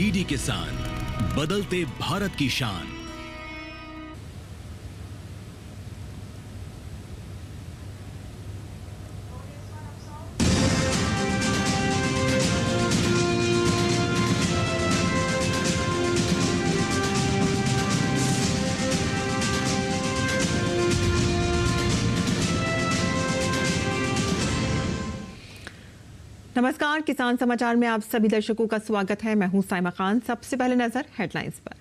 DD किसान, बदलते भारत की शान। नमस्कार, किसान समाचार में आप सभी दर्शकों का स्वागत है। मैं हूं साइमा खान। सबसे पहले नजर हेडलाइंस पर।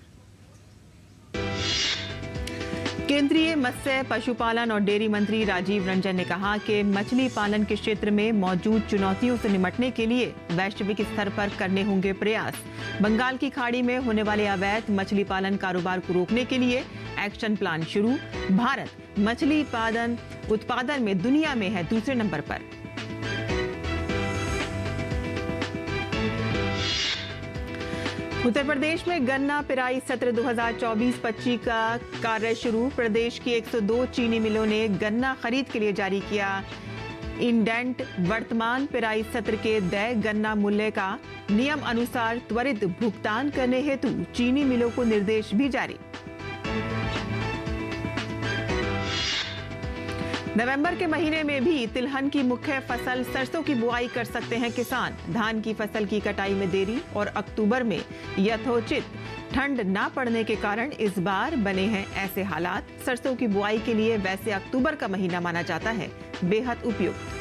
केंद्रीय मत्स्य, पशुपालन और डेयरी मंत्री राजीव रंजन ने कहा कि मछली पालन के क्षेत्र में मौजूद चुनौतियों से निपटने के लिए वैश्विक स्तर पर करने होंगे प्रयास। बंगाल की खाड़ी में होने वाले अवैध मछली पालन कारोबार को रोकने के लिए एक्शन प्लान शुरू। भारत मछली उत्पादन में दुनिया में है दूसरे नंबर पर। उत्तर प्रदेश में गन्ना पेराई सत्र 2024-25 का कार्य शुरू। प्रदेश की 102 चीनी मिलों ने गन्ना खरीद के लिए जारी किया इंडेंट। वर्तमान पेराई सत्र के देय गन्ना मूल्य का नियम अनुसार त्वरित भुगतान करने हेतु चीनी मिलों को निर्देश भी जारी। नवंबर के महीने में भी तिलहन की मुख्य फसल सरसों की बुआई कर सकते हैं किसान। धान की फसल की कटाई में देरी और अक्टूबर में यथोचित ठंड ना पड़ने के कारण इस बार बने हैं ऐसे हालात। सरसों की बुआई के लिए वैसे अक्टूबर का महीना माना जाता है बेहद उपयुक्त।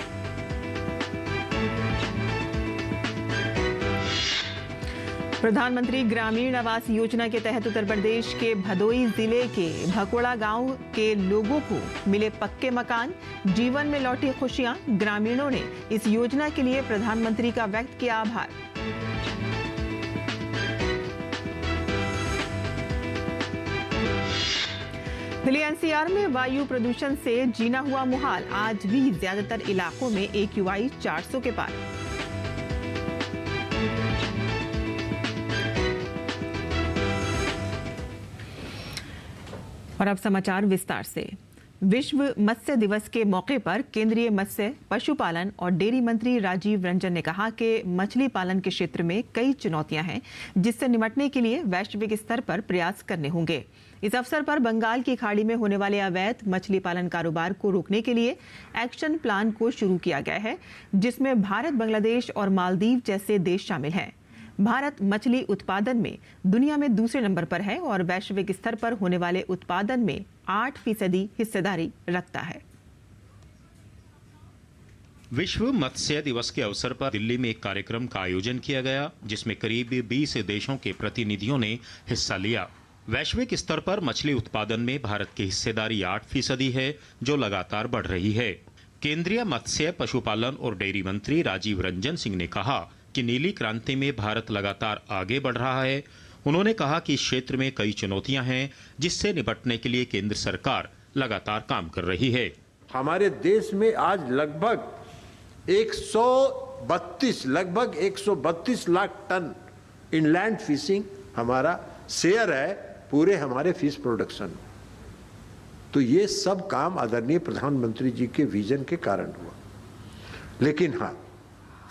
प्रधानमंत्री ग्रामीण आवास योजना के तहत उत्तर प्रदेश के भदोई जिले के भकोड़ा गांव के लोगों को मिले पक्के मकान। जीवन में लौटी खुशियां। ग्रामीणों ने इस योजना के लिए प्रधानमंत्री का व्यक्त किया आभार। दिल्ली एनसीआर में वायु प्रदूषण से जीना हुआ मुहाल। आज भी ज्यादातर इलाकों में AQI 400 के पार। और अब समाचार विस्तार से। विश्व मत्स्य दिवस के मौके पर केंद्रीय मत्स्य, पशुपालन और डेयरी मंत्री राजीव रंजन ने कहा कि मछली पालन के क्षेत्र में कई चुनौतियां हैं जिससे निपटने के लिए वैश्विक स्तर पर प्रयास करने होंगे। इस अवसर पर बंगाल की खाड़ी में होने वाले अवैध मछली पालन कारोबार को रोकने के लिए एक्शन प्लान को शुरू किया गया है, जिसमें भारत, बांग्लादेश और मालदीव जैसे देश शामिल हैं। भारत मछली उत्पादन में दुनिया में दूसरे नंबर पर है और वैश्विक स्तर पर होने वाले उत्पादन में 8% हिस्सेदारी रखता है। विश्व मत्स्य दिवस के अवसर पर दिल्ली में एक कार्यक्रम का आयोजन किया गया, जिसमें करीब 20 देशों के प्रतिनिधियों ने हिस्सा लिया। वैश्विक स्तर पर मछली उत्पादन में भारत की हिस्सेदारी 8% है, जो लगातार बढ़ रही है। केंद्रीय मत्स्य, पशुपालन और डेयरी मंत्री राजीव रंजन सिंह ने कहा कि नीली क्रांति में भारत लगातार आगे बढ़ रहा है। उन्होंने कहा कि इस क्षेत्र में कई चुनौतियां हैं जिससे निपटने के लिए केंद्र सरकार लगातार काम कर रही है। हमारे देश में आज लगभग 132 लाख टन इनलैंड फिशिंग हमारा शेयर है पूरे हमारे फिश प्रोडक्शन। तो ये सब काम आदरणीय प्रधानमंत्री जी के विजन के कारण हुआ। लेकिन हाँ,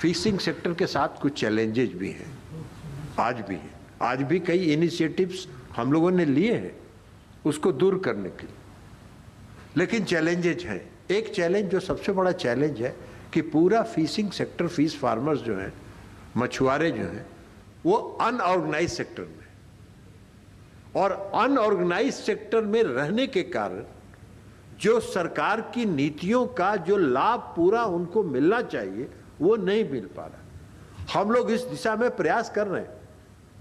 फिशिंग सेक्टर के साथ कुछ चैलेंजेस भी हैं, आज भी हैं। आज भी कई इनिशिएटिव्स हम लोगों ने लिए हैं उसको दूर करने के लिए, लेकिन चैलेंजेस हैं। एक चैलेंज जो सबसे बड़ा चैलेंज है कि पूरा फिशिंग सेक्टर, फिश फार्मर्स जो हैं, मछुआरे जो हैं, वो अनऑर्गेनाइज सेक्टर में, और अनऑर्गेनाइज सेक्टर में रहने के कारण जो सरकार की नीतियों का जो लाभ पूरा उनको मिलना चाहिए वो नहीं मिल पा रहा। हम लोग इस दिशा में प्रयास कर रहे हैं।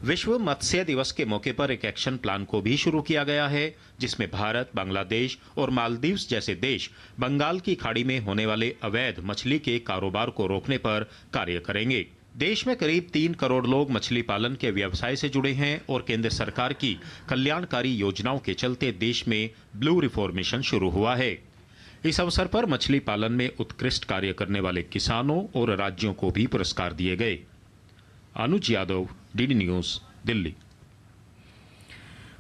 विश्व मत्स्य दिवस के मौके पर एक एक्शन प्लान को भी शुरू किया गया है, जिसमें भारत, बांग्लादेश और मालदीव जैसे देश बंगाल की खाड़ी में होने वाले अवैध मछली के कारोबार को रोकने पर कार्य करेंगे। देश में करीब 3 करोड़ लोग मछली पालन के व्यवसाय से जुड़े हैं और केंद्र सरकार की कल्याणकारी योजनाओं के चलते देश में ब्लू रिफॉर्मेशन शुरू हुआ है। इस अवसर पर मछली पालन में उत्कृष्ट कार्य करने वाले किसानों और राज्यों को भी पुरस्कार दिए गए। अनुज यादव, डीडी न्यूज, दिल्ली।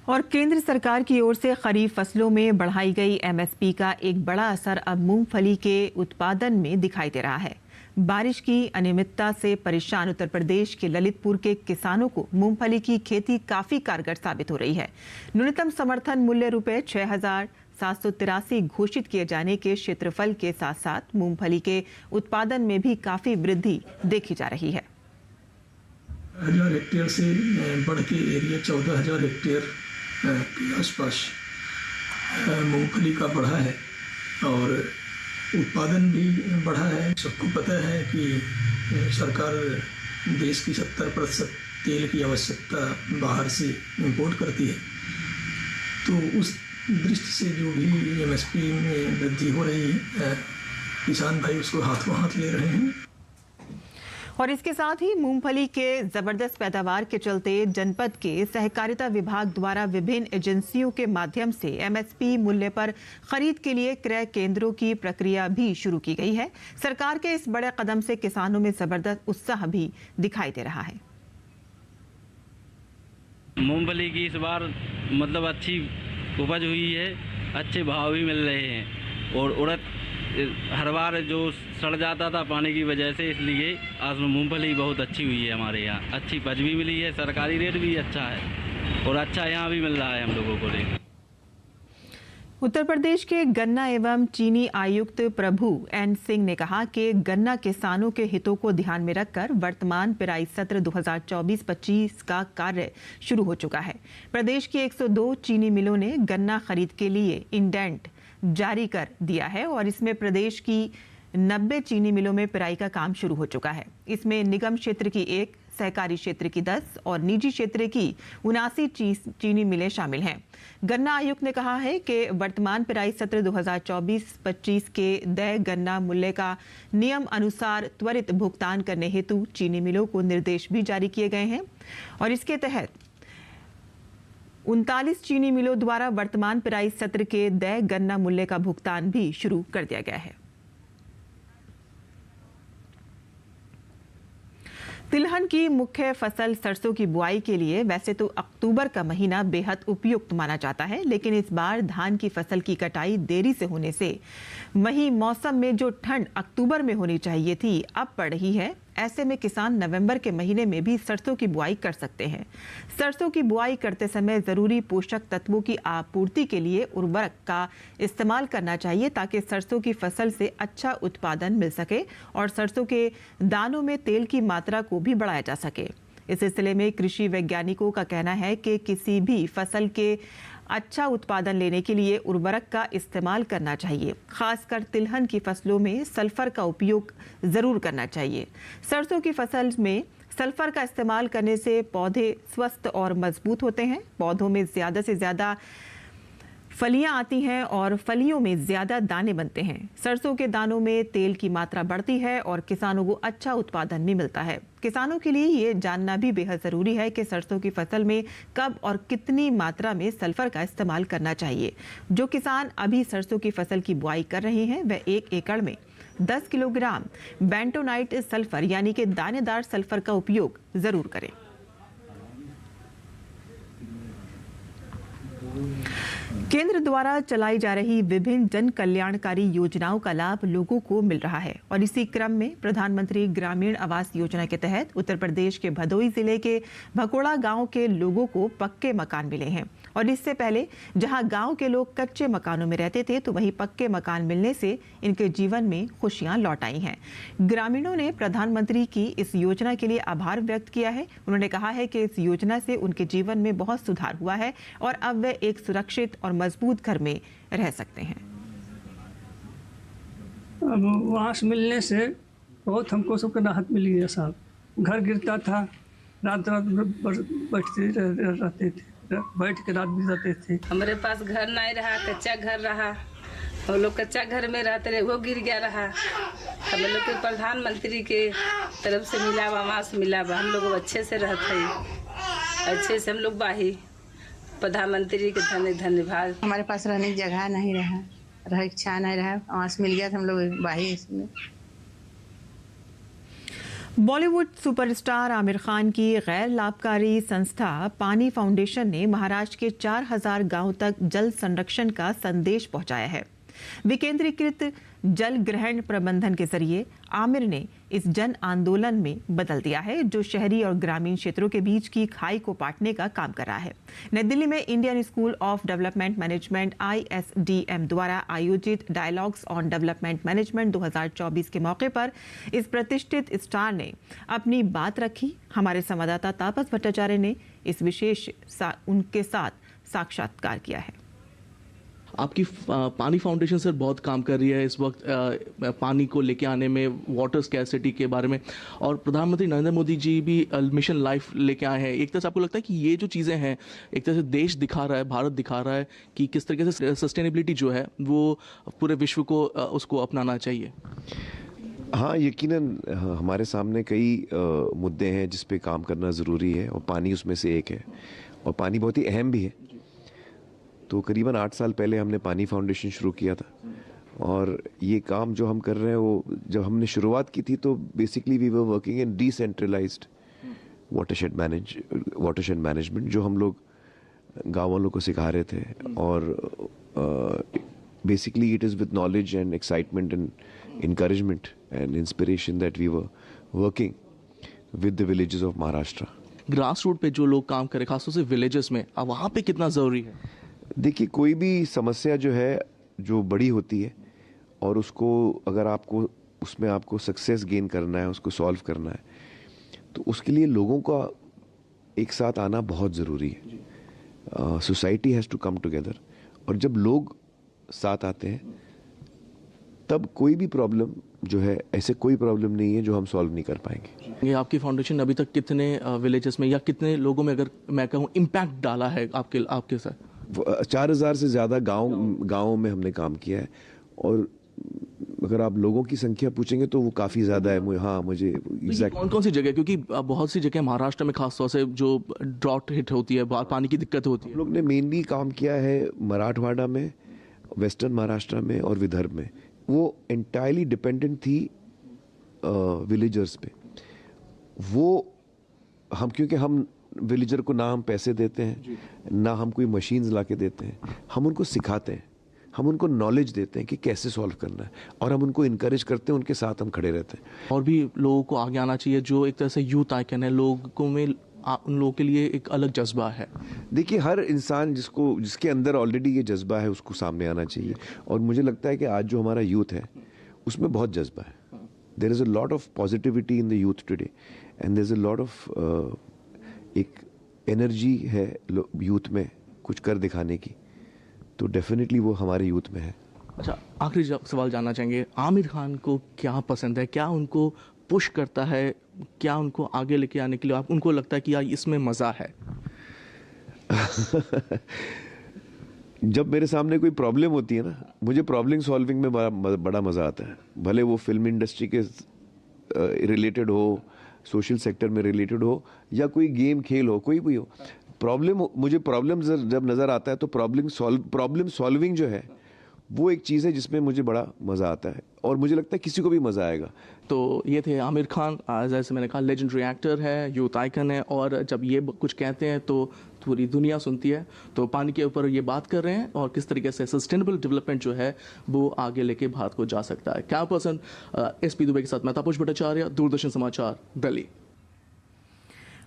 और केंद्र सरकार की ओर से खरीफ फसलों में बढ़ाई गई MSP का एक बड़ा असर अब मूंगफली के उत्पादन में दिखाई दे रहा है। बारिश की अनियमितता से परेशान उत्तर प्रदेश के ललितपुर के किसानों को मूंगफली की खेती काफी कारगर साबित हो रही है। न्यूनतम समर्थन मूल्य रुपए 6,783 घोषित किए जाने के क्षेत्रफल के साथ साथ मूंगफली के उत्पादन में भी काफी वृद्धि देखी जा रही है। 1,000 हेक्टेयर से बढ़ के एरिया 14,000 हेक्टेयर के आसपास मूंगफली का बढ़ा है और उत्पादन भी बढ़ा है। सबको पता है कि सरकार देश की 70% तेल की आवश्यकता बाहर से इंपोर्ट करती है, तो उस दृष्टि से जो भी एमएसपी में वृद्धि हो रही है, किसान भाई उसको हाथों हाथ ले रहे हैं। और इसके साथ ही मूंगफली के जबरदस्त पैदावार के चलते जनपद के सहकारिता विभाग द्वारा विभिन्न एजेंसियों के माध्यम से एमएसपी मूल्य पर खरीद के लिए क्रय केंद्रों की प्रक्रिया भी शुरू की गई है। सरकार के इस बड़े कदम से किसानों में जबरदस्त उत्साह भी दिखाई दे रहा है। मूंगफली की इस बार मतलब अच्छी उपज हुई है, अच्छे भाव भी मिल रहे हैं और उड़द हर बार जो सड़ जाता था पानी की वजह से, इसलिए आज मूंगफली बहुत अच्छी हुई है। हमारे यहाँ अच्छी उपज भी मिली है, सरकारी रेट भी अच्छा है और अच्छा यहाँ भी मिल रहा है हम लोगों को रेट। उत्तर प्रदेश के गन्ना एवं चीनी आयुक्त प्रभु एन सिंह ने कहा कि गन्ना किसानों के हितों को ध्यान में रखकर वर्तमान पेराई सत्र 2024-25 का कार्य शुरू हो चुका है। प्रदेश की 102 चीनी मिलों ने गन्ना खरीद के लिए इंडेंट जारी कर दिया है और इसमें प्रदेश की 90 चीनी मिलों में पेराई का काम शुरू हो चुका है। इसमें निगम क्षेत्र की 1, सहकारी क्षेत्र की 10 और निजी क्षेत्र की 79 चीनी मिलें शामिल हैं। गन्ना आयुक्त ने कहा है कि वर्तमान पेराई सत्र 2024-25 के देय गन्ना मूल्य का नियम अनुसार त्वरित भुगतान करने हेतु चीनी मिलों को निर्देश भी जारी किए गए हैं और इसके तहत 39 चीनी मिलों द्वारा वर्तमान पेराई सत्र के देय गन्ना मूल्य का भुगतान भी शुरू कर दिया गया है। तिलहन की मुख्य फसल सरसों की बुआई के लिए वैसे तो अक्टूबर का महीना बेहद उपयुक्त माना जाता है, लेकिन इस बार धान की फसल की कटाई देरी से होने से वहीं मौसम में जो ठंड अक्टूबर में होनी चाहिए थी अब पड़ रही है। ऐसे में किसान नवंबर के महीने में भी सरसों की बुआई कर सकते हैं। सरसों की बुआई करते समय जरूरी पोषक तत्वों की आपूर्ति के लिए उर्वरक का इस्तेमाल करना चाहिए ताकि सरसों की फसल से अच्छा उत्पादन मिल सके और सरसों के दानों में तेल की मात्रा को भी बढ़ाया जा सके। इस सिलसिले में कृषि वैज्ञानिकों का कहना है कि किसी भी फसल के अच्छा उत्पादन लेने के लिए उर्वरक का इस्तेमाल करना चाहिए। खासकर तिलहन की फसलों में सल्फर का उपयोग जरूर करना चाहिए। सरसों की फसल में सल्फर का इस्तेमाल करने से पौधे स्वस्थ और मजबूत होते हैं। पौधों में ज्यादा से ज्यादा फलियां आती हैं और फलियों में ज्यादा दाने बनते हैं। सरसों के दानों में तेल की मात्रा बढ़ती है और किसानों को अच्छा उत्पादन भी मिलता है। किसानों के लिए ये जानना भी बेहद जरूरी है कि सरसों की फसल में कब और कितनी मात्रा में सल्फर का इस्तेमाल करना चाहिए। जो किसान अभी सरसों की फसल की बुआई कर रहे हैं वह 1 एकड़ में 10 किलोग्राम बेंटोनाइट सल्फर यानी कि दानेदार सल्फर का उपयोग जरूर करें। केंद्र द्वारा चलाई जा रही विभिन्न जन कल्याणकारी योजनाओं का लाभ लोगों को मिल रहा है और इसी क्रम में प्रधानमंत्री ग्रामीण आवास योजना के तहत उत्तर प्रदेश के भदोही जिले के भकोड़ा गांव के लोगों को पक्के मकान मिले हैं। और इससे पहले जहां गांव के लोग कच्चे मकानों में रहते थे तो वहीं पक्के मकान मिलने से इनके जीवन में खुशियां लौट आई हैं। ग्रामीणों ने प्रधानमंत्री की इस योजना के लिए आभार व्यक्त किया है। उन्होंने कहा है कि इस योजना से उनके जीवन में बहुत सुधार हुआ है और अब वे एक सुरक्षित और मजबूत घर में रह सकते हैं। अब वास मिलने से बहुत हमको सबको राहत मिली है साहब। घर गिरता था, रात रात बैठते रहते थे, बैठ के रात बिताते थे। हमारे पास घर नहीं रहा, कच्चा घर रहा। हम लोग कच्चा घर में रहते रहे, वो गिर गया रहा। हम लोग के प्रधानमंत्री के तरफ से मिला, आवास मिला, हम लोग अच्छे से रहते हैं, अच्छे से हम लोग बाही। प्रधानमंत्री के धन्यवाद। हमारे पास रहने की जगह नहीं रहा, रह इच्छा नहीं रहा, आवास मिल गया तो हम लोग बाही इसमें। बॉलीवुड सुपरस्टार आमिर खान की गैर लाभकारी संस्था पानी फाउंडेशन ने महाराष्ट्र के 4000 गांवों तक जल संरक्षण का संदेश पहुंचाया है। विकेंद्रीकृत जल ग्रहण प्रबंधन के जरिए आमिर ने इस जन आंदोलन में बदल दिया है, जो शहरी और ग्रामीण क्षेत्रों के बीच की खाई को पाटने का काम कर रहा है। नई दिल्ली में Indian school of development management ISDM द्वारा आयोजित डायलॉग्स ऑन डेवलपमेंट मैनेजमेंट 2024 के मौके पर इस प्रतिष्ठित स्टार ने अपनी बात रखी। हमारे संवाददाता तापस भट्टाचार्य ने इस विशेष उनके साथ साक्षात्कार किया है। आपकी पानी फाउंडेशन सर बहुत काम कर रही है इस वक्त पानी को लेके आने में, वाटर स्कैरसिटी के बारे में, और प्रधानमंत्री नरेंद्र मोदी जी भी मिशन लाइफ लेके आए हैं। एक तरह से आपको लगता है कि ये जो चीज़ें हैं, एक तरह से देश दिखा रहा है, भारत दिखा रहा है कि किस तरीके से सस्टेनेबिलिटी जो है वो पूरे विश्व को उसको अपनाना चाहिए? हाँ, यकीनन हमारे सामने कई मुद्दे हैं जिस पे काम करना ज़रूरी है, और पानी उसमें से एक है, और पानी बहुत ही अहम भी है। तो करीबन 8 साल पहले हमने पानी फाउंडेशन शुरू किया था, और ये काम जो हम कर रहे हैं वो जब हमने शुरुआत की थी तो basically we were working in decentralised watershed management, जो हम लोग गाँव वालों को सिखा रहे थे। और basically it is with knowledge and excitement and encouragement and inspiration that we were working with the villages of Maharashtra. Grass root पे जो लोग काम करें, खासतौर से विलेजेस में, अब वहाँ पे कितना ज़रूरी है? देखिए, कोई भी समस्या जो है जो बड़ी होती है और उसको अगर आपको उसमें आपको सक्सेस गेन करना है, उसको सॉल्व करना है, तो उसके लिए लोगों का एक साथ आना बहुत ज़रूरी है। Society has to come together, और जब लोग साथ आते हैं तब कोई भी प्रॉब्लम जो है, ऐसे कोई प्रॉब्लम नहीं है जो हम सॉल्व नहीं कर पाएंगे। ये आपकी फाउंडेशन अभी तक कितने विलेजेस में या कितने लोगों में, अगर मैं कहूँ, इम्पैक्ट डाला है आपके साथ? 4000 से ज़्यादा गाँवों में हमने काम किया है, और अगर आप लोगों की संख्या पूछेंगे तो वो काफ़ी ज़्यादा है। हाँ, मुझे एग्जैक्ट कौन सी जगह, क्योंकि बहुत सी जगह महाराष्ट्र में खासतौर से जो ड्रॉट हिट होती है, पानी की दिक्कत होती है। हम लोग ने मेनली काम किया है मराठवाड़ा में, वेस्टर्न महाराष्ट्र में और विदर्भ में। वो एंटायरली डिपेंडेंट थी विलेजर्स पे। वो हम, क्योंकि हम विलेजर को ना हम पैसे देते हैं, ना हम कोई मशीन्स ला के देते हैं, हम उनको सिखाते हैं, हम उनको नॉलेज देते हैं कि कैसे सॉल्व करना है, और हम उनको इनकरेज करते हैं, उनके साथ हम खड़े रहते हैं। और भी लोगों को आगे आना चाहिए, जो एक तरह से यूथ आइकन है, लोगों में उन लोगों के लिए एक अलग जज्बा है। देखिए, हर इंसान जिसके अंदर ऑलरेडी ये जज्बा है उसको सामने आना चाहिए, और मुझे लगता है कि आज जो हमारा यूथ है उसमें बहुत जज्बा है। There is a lot of positivity in the youth today, and there is a lot of एक एनर्जी है यूथ में कुछ कर दिखाने की, तो डेफिनेटली वो हमारे यूथ में है। अच्छा, आखिरी सवाल जानना चाहेंगे, आमिर खान को क्या पसंद है, क्या उनको पुश करता है, क्या उनको आगे लेके आने के लिए आप उनको लगता है कि यार इसमें मज़ा है? जब मेरे सामने कोई प्रॉब्लम होती है ना, मुझे प्रॉब्लम सॉल्विंग में बड़ा मज़ा आता है। भले वो फिल्म इंडस्ट्री के रिलेटेड हो, सोशल सेक्टर में रिलेटेड हो, या कोई गेम खेल हो, कोई भी हो, मुझे प्रॉब्लम जब नज़र आता है तो प्रॉब्लम सॉल्विंग जो है वो एक चीज़ है जिसमें मुझे बड़ा मज़ा आता है, और मुझे लगता है किसी को भी मज़ा आएगा। तो ये थे आमिर खान, जैसे मैंने कहा लेजेंडरी एक्टर है, यूथ आइकन है, और जब ये कुछ कहते हैं तो पूरी दुनिया सुनती है। तो पानी के ऊपर ये बात कर रहे हैं और किस तरीके से सस्टेनेबल डेवलपमेंट जो है वो आगे लेके भारत को जा सकता है। कैमरा पर्सन SP दुबे के साथ मैं तापस भट्टाचार्य, दूरदर्शन समाचार, दिल्ली।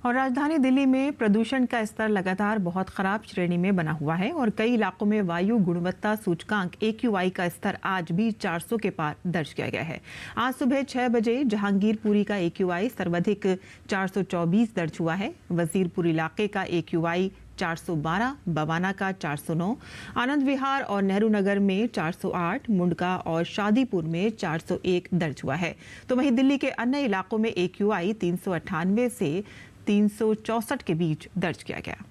और राजधानी दिल्ली में प्रदूषण का स्तर लगातार बहुत खराब श्रेणी में बना हुआ है, और कई इलाकों में वायु गुणवत्ता सूचकांक AQI का स्तर आज भी 400 के पार दर्ज किया गया है। आज सुबह 6 बजे जहांगीरपुरी का AQI सर्वाधिक 424 दर्ज हुआ है। वजीरपुर इलाके का AQI 412, बवाना का 409, आनंद विहार और नेहरू नगर में 408, मुंडका और शादीपुर में 401 दर्ज हुआ है। तो वहीं दिल्ली के अन्य इलाकों में AQI 398 से 364 के बीच दर्ज किया गया।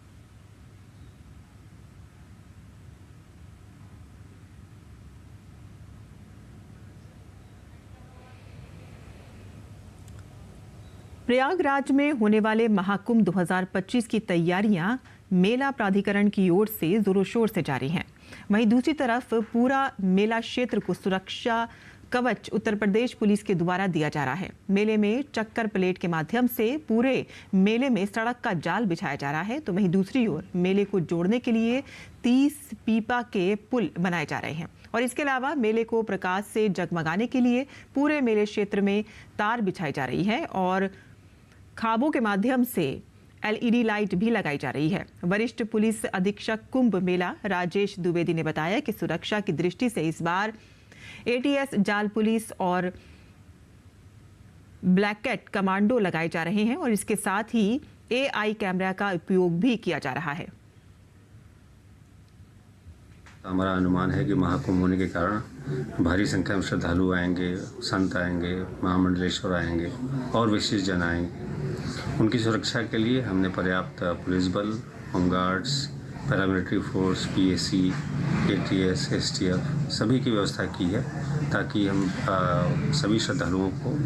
प्रयागराज में होने वाले महाकुंभ 2025 की तैयारियां मेला प्राधिकरण की ओर से जोरों शोर से जारी हैं। वहीं दूसरी तरफ पूरा मेला क्षेत्र को सुरक्षा कवच उत्तर प्रदेश पुलिस के द्वारा दिया जा रहा है। मेले में चक्कर प्लेट के माध्यम से पूरे मेले में सड़क का जाल बिछाया जा रहा है, तो वहीं दूसरी ओर मेले को जोड़ने के लिए 30 पीपा के पुल बनाए जा रहे हैं और इसके अलावा मेले को प्रकाश से जगमगाने के लिए पूरे मेले क्षेत्र में तार बिछाई जा रही है और खाबों के माध्यम से LED लाइट भी लगाई जा रही है। वरिष्ठ पुलिस अधीक्षक कुंभ मेला राजेश द्विवेदी ने बताया कि सुरक्षा की दृष्टि से इस बार ATS जाल पुलिस और ब्लैक कैट कमांडो लगाए जा रहे हैं और इसके साथ ही AI कैमरा का उपयोग भी किया जा रहा है। हमारा अनुमान है कि महाकुंभ होने के कारण भारी संख्या में श्रद्धालु आएंगे, संत आएंगे, महामंडलेश्वर आएंगे और विशेष जन आएंगे। उनकी सुरक्षा के लिए हमने पर्याप्त पुलिस बल, home guards, paramilitary force, PAC, ATS, STF सभी की व्यवस्था की है ताकि हम सभी श्रद्धालुओं को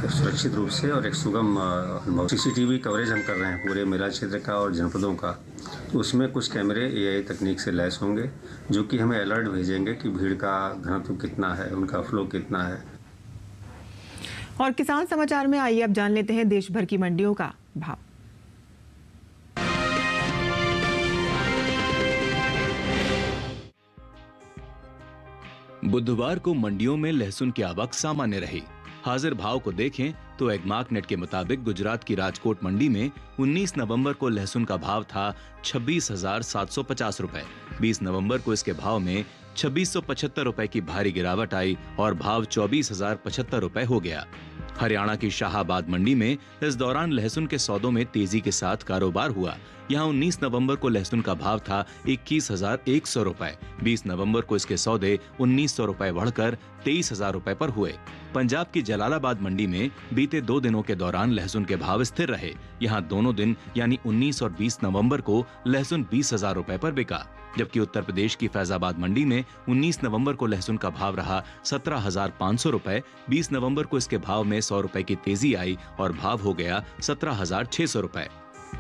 सुरक्षित रूप से और एक सुगम अनुभव। CCTV कवरेज हम कर रहे हैं पूरे मेला क्षेत्र का और जनपदों का, तो उसमें कुछ कैमरे AI तकनीक से लैस होंगे जो कि हमें अलर्ट भेजेंगे कि भीड़ का घनत्व कितना है, उनका फ्लो कितना है। और किसान समाचार में आइए अब जान लेते हैं देश भर की मंडियों का भाव। बुधवार को मंडियों में लहसुन की आवक सामान्य रही। हाजिर भाव को देखें तो एगमार्कनेट के मुताबिक गुजरात की राजकोट मंडी में 19 नवंबर को लहसुन का भाव था 26,750 रुपए। 20 नवंबर को इसके भाव में 2675 रुपए की भारी गिरावट आई और भाव 24,075 रुपए हो गया। हरियाणा की शाहाबाद मंडी में इस दौरान लहसुन के सौदों में तेजी के साथ कारोबार हुआ। यहाँ 19 नवंबर को लहसुन का भाव था 21,100 रुपए। 20 नवंबर को इसके सौदे 1,900 रुपए बढ़कर 23,000 रुपए पर हुए। पंजाब की जलालाबाद मंडी में बीते 2 दिनों के दौरान लहसुन के भाव स्थिर रहे। यहाँ दोनों दिन यानी 19 और 20 नवंबर को लहसुन 20,000 रुपए पर बिका, जबकि उत्तर प्रदेश की फैजाबाद मंडी में 19 नवंबर को लहसुन का भाव रहा 17,500 रुपए। 20 नवंबर को इसके भाव में 100 रुपए की तेजी आई और भाव हो गया 17,600 रुपए।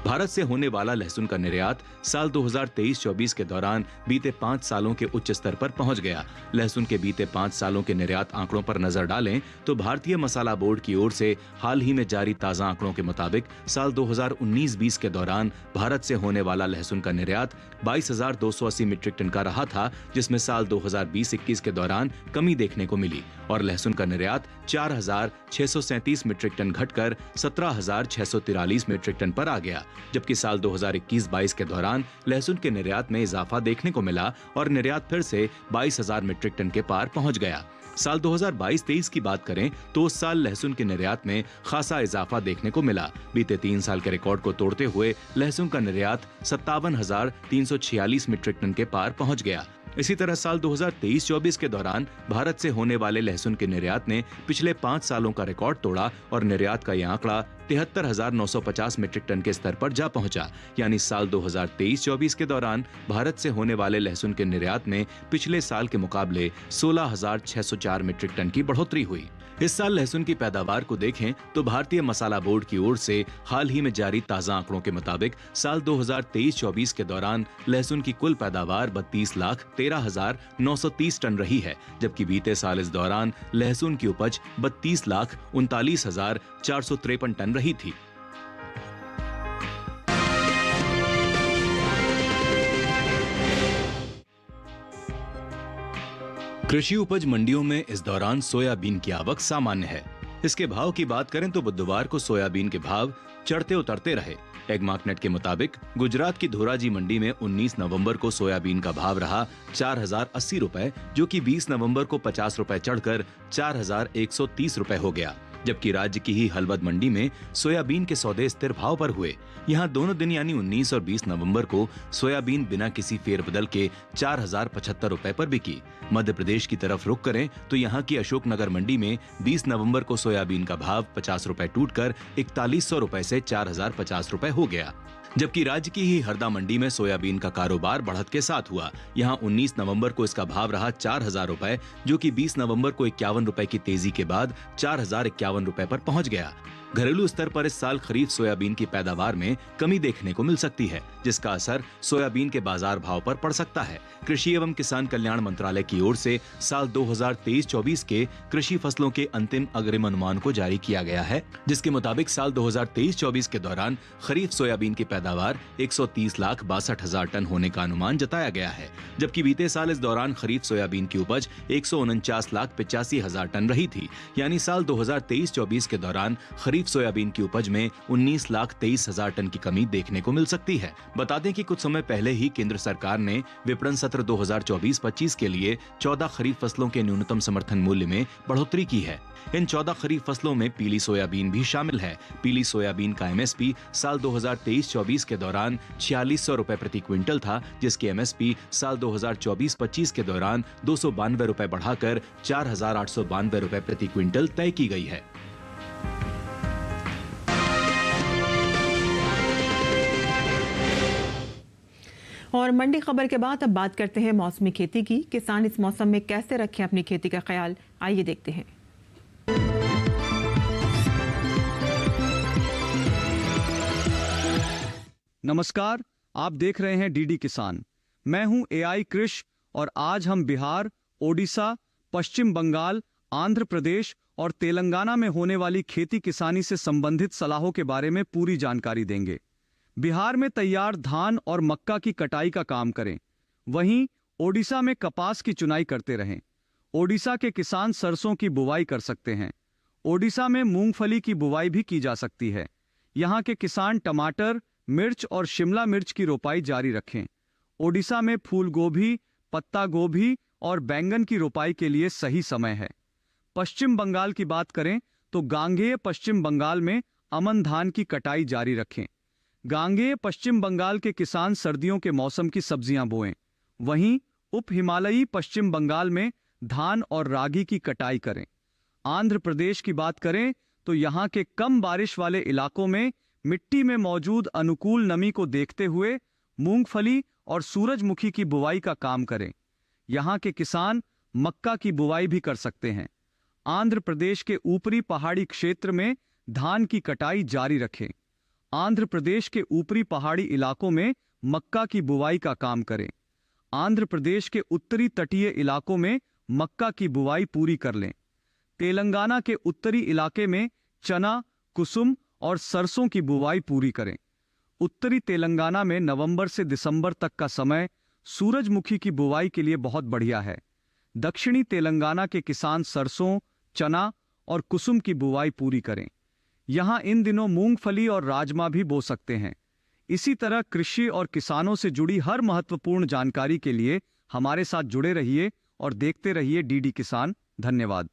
भारत से होने वाला लहसुन का निर्यात साल 2023-24 के दौरान बीते 5 सालों के उच्च स्तर पर पहुंच गया। लहसुन के बीते 5 सालों के निर्यात आंकड़ों पर नजर डालें तो भारतीय मसाला बोर्ड की ओर से हाल ही में जारी ताजा आंकड़ों के मुताबिक साल 2019-20 के दौरान भारत से होने वाला लहसुन का निर्यात 22,280 मीट्रिक टन का रहा था, जिसमें साल 2020-21 के दौरान कमी देखने को मिली और लहसुन का निर्यात 4,637 मीट्रिक टन घटकर 17,643 मीट्रिक टन पर आ गया, जबकि साल 2021-22 के दौरान लहसुन के निर्यात में इजाफा देखने को मिला और निर्यात फिर से 22,000 मीट्रिक टन के पार पहुंच गया। साल 2022-23 की बात करें तो उस साल लहसुन के निर्यात में खासा इजाफा देखने को मिला। बीते 3 साल के रिकॉर्ड को तोड़ते हुए लहसुन का निर्यात 57,346 मीट्रिक टन के पार पहुंच गया। इसी तरह साल 2023-24 के दौरान भारत से होने वाले लहसुन के निर्यात ने पिछले 5 सालों का रिकॉर्ड तोड़ा और निर्यात का यह आंकड़ा 73,950 मीट्रिक टन के स्तर पर जा पहुंचा। यानी साल 2023-24 के दौरान भारत से होने वाले लहसुन के निर्यात में पिछले साल के मुकाबले 16,604 मीट्रिक टन की बढ़ोतरी हुई। इस साल लहसुन की पैदावार को देखें तो भारतीय मसाला बोर्ड की ओर से हाल ही में जारी ताजा आंकड़ों के मुताबिक साल 2023-24 के दौरान लहसुन की कुल पैदावार 32,13,930 टन रही है, जबकि बीते साल इस दौरान लहसुन की उपज 32,39,453 टन रही थी। कृषि उपज मंडियों में इस दौरान सोयाबीन की आवक सामान्य है। इसके भाव की बात करें तो बुधवार को सोयाबीन के भाव चढ़ते उतरते रहे। एगमार्कनेट के मुताबिक गुजरात की धोराजी मंडी में 19 नवंबर को सोयाबीन का भाव रहा 4,080 रुपए, जो कि 20 नवंबर को 50 रुपए चढ़कर 4,130 रुपए हो गया, जबकि राज्य की ही हलवद मंडी में सोयाबीन के सौदे स्थिर भाव पर हुए। यहाँ दोनों दिन यानी 19 और 20 नवंबर को सोयाबीन बिना किसी फेरबदल के 4,075 रुपए पर बिकी। मध्य प्रदेश की तरफ रुख करें तो यहाँ की अशोकनगर मंडी में 20 नवंबर को सोयाबीन का भाव 50 रुपए टूटकर 4,100 रुपए से 4,050 रुपए हो गया, जबकि राज्य की ही हरदा मंडी में सोयाबीन का कारोबार बढ़त के साथ हुआ। यहाँ 19 नवंबर को इसका भाव रहा 4,000 रुपए, जो कि 20 नवंबर को 51 रुपए की तेजी के बाद 4,051 रुपए पर पहुंच गया। घरेलू स्तर पर इस साल खरीफ सोयाबीन की पैदावार में कमी देखने को मिल सकती है, जिसका असर सोयाबीन के बाजार भाव पर पड़ सकता है। कृषि एवं किसान कल्याण मंत्रालय की ओर से साल 2023-24 के कृषि फसलों के अंतिम अग्रिम अनुमान को जारी किया गया है, जिसके मुताबिक साल 2023-24 के दौरान खरीफ सोयाबीन की पैदावार 130,62,000 टन होने का अनुमान जताया गया है, जबकि बीते साल इस दौरान खरीफ सोयाबीन की उपज 149,85,000 टन रही थी। यानी साल 2023-24 के दौरान खरीफ सोयाबीन की उपज में 19,23,000 टन की कमी देखने को मिल सकती है। बता दें कि कुछ समय पहले ही केंद्र सरकार ने विपणन सत्र 2024-25 के लिए 14 खरीफ फसलों के न्यूनतम समर्थन मूल्य में बढ़ोतरी की है। इन 14 खरीफ फसलों में पीली सोयाबीन भी शामिल है। पीली सोयाबीन का एमएसपी साल 2023-24 के दौरान 4600 रुपए प्रति क्विंटल था, जिसकी एमएसपी साल 2024-25 के दौरान 292 रुपए बढ़ाकर 4,892 रुपए प्रति क्विंटल तय की गई है। और मंडी खबर के बाद अब बात करते हैं मौसमी खेती की। किसान इस मौसम में कैसे रखें अपनी खेती का ख्याल, आइए देखते हैं। नमस्कार, आप देख रहे हैं डीडी किसान। मैं हूं एआई कृष और आज हम बिहार, ओडिशा, पश्चिम बंगाल, आंध्र प्रदेश और तेलंगाना में होने वाली खेती किसानी से संबंधित सलाहों के बारे में पूरी जानकारी देंगे। बिहार में तैयार धान और मक्का की कटाई का काम करें, वहीं ओडिशा में कपास की चुनाई करते रहें। ओडिशा के किसान सरसों की बुवाई कर सकते हैं। ओडिशा में मूंगफली की बुवाई भी की जा सकती है। यहाँ के किसान टमाटर, मिर्च और शिमला मिर्च की रोपाई जारी रखें। ओडिशा में फूल गोभी, पत्ता गोभी और बैंगन की रोपाई के लिए सही समय है। पश्चिम बंगाल की बात करें तो गांगेय पश्चिम बंगाल में अमन धान की कटाई जारी रखें। गांगेय पश्चिम बंगाल के किसान सर्दियों के मौसम की सब्जियां बोएं। वहीं उप हिमालयी पश्चिम बंगाल में धान और रागी की कटाई करें। आंध्र प्रदेश की बात करें तो यहाँ के कम बारिश वाले इलाकों में मिट्टी में मौजूद अनुकूल नमी को देखते हुए मूंगफली और सूरजमुखी की बुवाई का काम करें। यहाँ के किसान मक्का की बुवाई भी कर सकते हैं। आंध्र प्रदेश के ऊपरी पहाड़ी क्षेत्र में धान की कटाई जारी रखें। आंध्र प्रदेश के ऊपरी पहाड़ी इलाकों में मक्का की बुवाई का काम करें। आंध्र प्रदेश के उत्तरी तटीय इलाकों में मक्का की बुवाई पूरी कर लें। तेलंगाना के उत्तरी इलाके में चना, कुसुम और सरसों की बुवाई पूरी करें। उत्तरी तेलंगाना में नवंबर से दिसंबर तक का समय सूरजमुखी की बुवाई के लिए बहुत बढ़िया है। दक्षिणी तेलंगाना के किसान सरसों, चना और कुसुम की बुवाई पूरी करें। यहाँ इन दिनों मूंगफली और राजमा भी बो सकते हैं। इसी तरह कृषि और किसानों से जुड़ी हर महत्वपूर्ण जानकारी के लिए हमारे साथ जुड़े रहिए और देखते रहिए डीडी किसान। धन्यवाद।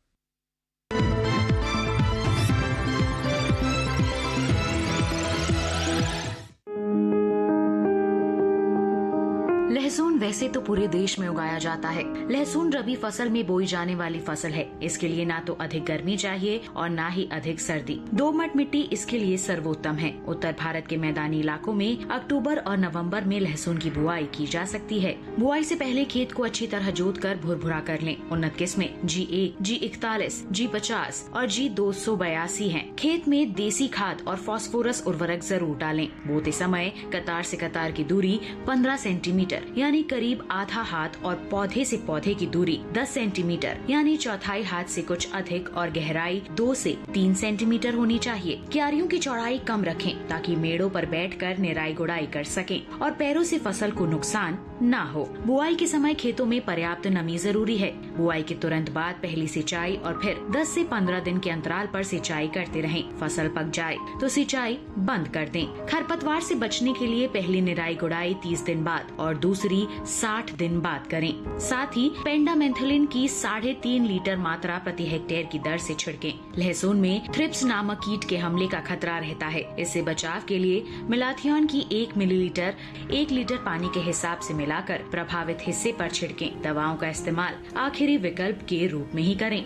लहसुन वैसे तो पूरे देश में उगाया जाता है। लहसुन रबी फसल में बोई जाने वाली फसल है। इसके लिए ना तो अधिक गर्मी चाहिए और ना ही अधिक सर्दी। दोमट मिट्टी इसके लिए सर्वोत्तम है। उत्तर भारत के मैदानी इलाकों में अक्टूबर और नवंबर में लहसुन की बुआई की जा सकती है। बुआई से पहले खेत को अच्छी तरह जोत कर भुरभुरा कर लें। उन्नत किस्में G1, G41, G50 और G282 हैं। खेत में देसी खाद और फास्फोरस उर्वरक जरूर डालें। बोते समय कतार से कतार की दूरी 15 सेंटीमीटर यानी करीब आधा हाथ और पौधे से पौधे की दूरी 10 सेंटीमीटर यानी चौथाई हाथ से कुछ अधिक और गहराई 2 से 3 सेंटीमीटर होनी चाहिए। क्यारियों की चौड़ाई कम रखें ताकि मेड़ों पर बैठकर निराई गुड़ाई कर सकें और पैरों से फसल को नुकसान न हो। बुआई के समय खेतों में पर्याप्त नमी जरूरी है। बुआई के तुरंत बाद पहली सिंचाई और फिर 10 से 15 दिन के अंतराल पर सिंचाई करते रहें। फसल पक जाए तो सिंचाई बंद कर दें। खरपतवार से बचने के लिए पहली निराई गुड़ाई 30 दिन बाद और दूसरी 60 दिन बाद करें। साथ ही पेंडामेंथलिन की 3.5 लीटर मात्रा प्रति हेक्टेयर की दर से छिड़कें। लहसुन में थ्रिप्स नामक कीट के हमले का खतरा रहता है। इससे बचाव के लिए मिलाथियोन की 1 मिलीलीटर 1 लीटर पानी के हिसाब से मिलाकर प्रभावित हिस्से पर छिड़कें। दवाओं का इस्तेमाल आखिरी विकल्प के रूप में ही करें।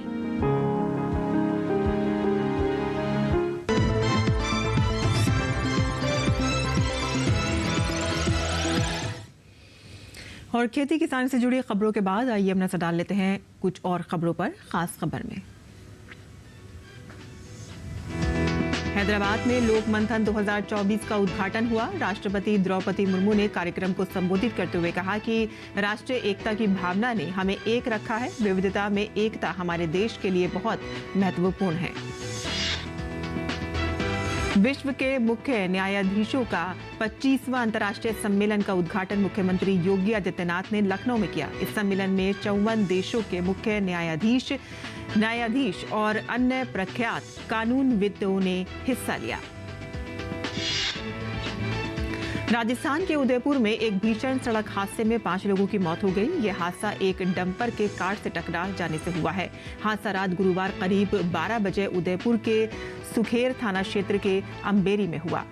और खेती किसानी से जुड़ी खबरों के बाद आइए अब नजर डाल लेते हैं कुछ और खबरों पर। खास खबर में हैदराबाद में लोक मंथन 2024 का उद्घाटन हुआ। राष्ट्रपति द्रौपदी मुर्मू ने कार्यक्रम को संबोधित करते हुए कहा कि राष्ट्रीय एकता की भावना ने हमें एक रखा है। विविधता में एकता हमारे देश के लिए बहुत महत्वपूर्ण है। विश्व के मुख्य न्यायाधीशों का 25वां अंतर्राष्ट्रीय सम्मेलन का उद्घाटन मुख्यमंत्री योगी आदित्यनाथ ने लखनऊ में किया। इस सम्मेलन में 54 देशों के मुख्य न्यायाधीश और अन्य प्रख्यात कानूनविदों ने हिस्सा लिया। राजस्थान के उदयपुर में एक भीषण सड़क हादसे में 5 लोगों की मौत हो गई। यह हादसा एक डंपर के कार से टकरा जाने से हुआ है। हादसा रात गुरुवार करीब 12 बजे उदयपुर के सुखेर थाना क्षेत्र के अंबेरी में हुआ।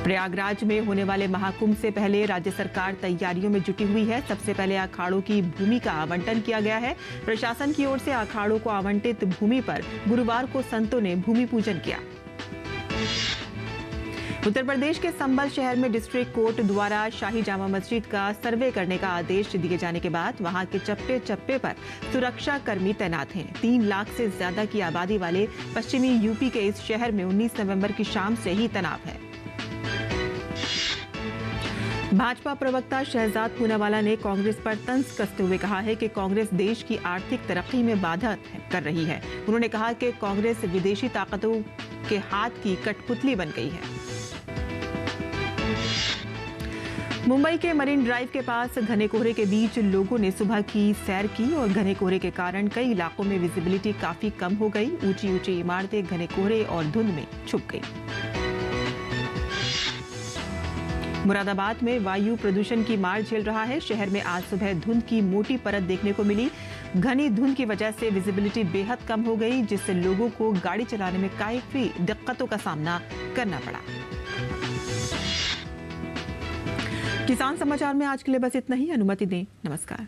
प्रयागराज में होने वाले महाकुंभ से पहले राज्य सरकार तैयारियों में जुटी हुई है। सबसे पहले अखाड़ों की भूमि का आवंटन किया गया है। प्रशासन की ओर से अखाड़ों को आवंटित भूमि पर गुरुवार को संतों ने भूमि पूजन किया। उत्तर प्रदेश के संभल शहर में डिस्ट्रिक्ट कोर्ट द्वारा शाही जामा मस्जिद का सर्वे करने का आदेश दिए जाने के बाद वहां के चप्पे चप्पे पर सुरक्षा कर्मी तैनात हैं। 3 लाख से ज्यादा की आबादी वाले पश्चिमी यूपी के इस शहर में 19 नवंबर की शाम से ही तनाव है। भाजपा प्रवक्ता शहजाद पूनावाला ने कांग्रेस पर तंज कसते हुए कहा है कि कांग्रेस देश की आर्थिक तरक्की में बाधा कर रही है। उन्होंने कहा कि कांग्रेस विदेशी ताकतों के हाथ की कठपुतली बन गई है। मुंबई के मरीन ड्राइव के पास घने कोहरे के बीच लोगों ने सुबह की सैर की और घने कोहरे के कारण कई इलाकों में विजिबिलिटी काफी कम हो गई। ऊंची इमारतें घने कोहरे और धुंध में छुप गई। मुरादाबाद में वायु प्रदूषण की मार झेल रहा है। शहर में आज सुबह धुंध की मोटी परत देखने को मिली। घनी धुंध की वजह से विजिबिलिटी बेहद कम हो गई, जिससे लोगों को गाड़ी चलाने में काफी दिक्कतों का सामना करना पड़ा। किसान समाचार में आज के लिए बस इतना ही। अनुमति दें। नमस्कार।